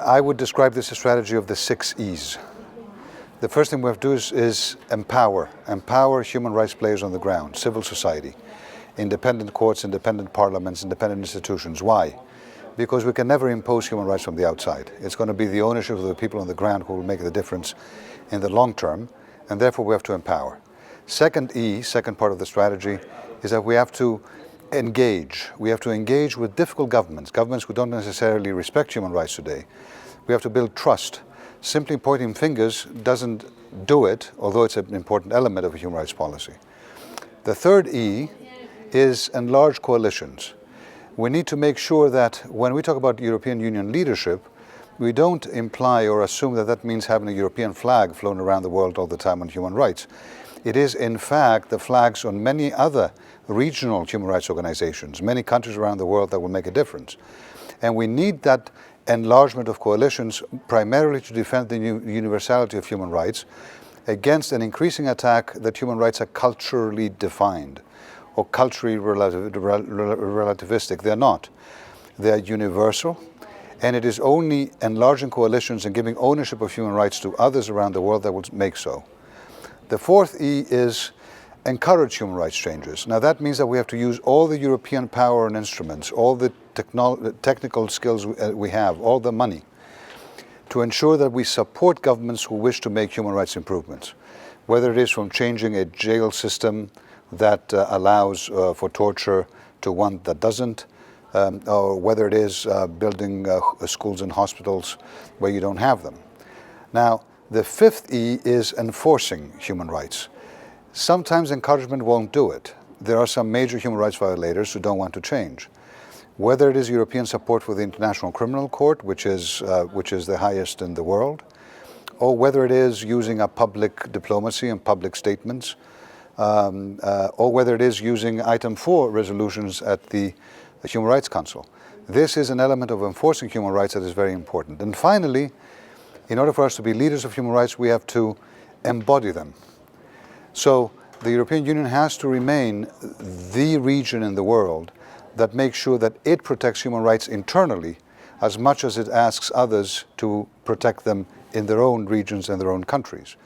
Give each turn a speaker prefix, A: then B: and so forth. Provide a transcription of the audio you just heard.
A: I would describe this as a strategy of the 6 E's. The first thing we have to do is empower human rights players on the ground, civil society, independent courts, independent parliaments, independent institutions. Why? Because we can never impose human rights from the outside. It's going to be the ownership of the people on the ground who will make the difference in the long term, and therefore we have to empower. Second E, second part of the strategy, is that we have to engage. We have to engage with difficult governments who don't necessarily respect human rights today. We have to build trust. Simply pointing fingers doesn't do it, although it's an important element of a human rights policy. The third E is enlarge coalitions. We need to make sure that when we talk about European Union leadership, we don't imply or assume that that means having a European flag flown around the world all the time on human rights. It is, in fact, the flags on many other regional human rights organizations, many countries around the world that will make a difference. And we need that enlargement of coalitions primarily to defend the universality of human rights against an increasing attack that human rights are culturally defined or culturally relativistic. They're not. They're universal, and it is only enlarging coalitions and giving ownership of human rights to others around the world that will make so. The fourth E is encourage human rights changes. Now that means that we have to use all the European power and instruments, all the technical skills we have, all the money, to ensure that we support governments who wish to make human rights improvements. Whether it is from changing a jail system that allows for torture to one that doesn't, or whether it is building schools and hospitals where you don't have them. Now, the fifth E is enforcing human rights. Sometimes encouragement won't do it. There are some major human rights violators who don't want to change. Whether it is European support for the International Criminal Court, which is the highest in the world, or whether it is using a public diplomacy and public statements, or whether it is using item 4 resolutions at the Human Rights Council. This is an element of enforcing human rights that is very important. And finally, in order for us to be leaders of human rights, we have to embody them. So the European Union has to remain the region in the world that makes sure that it protects human rights internally as much as it asks others to protect them in their own regions and their own countries.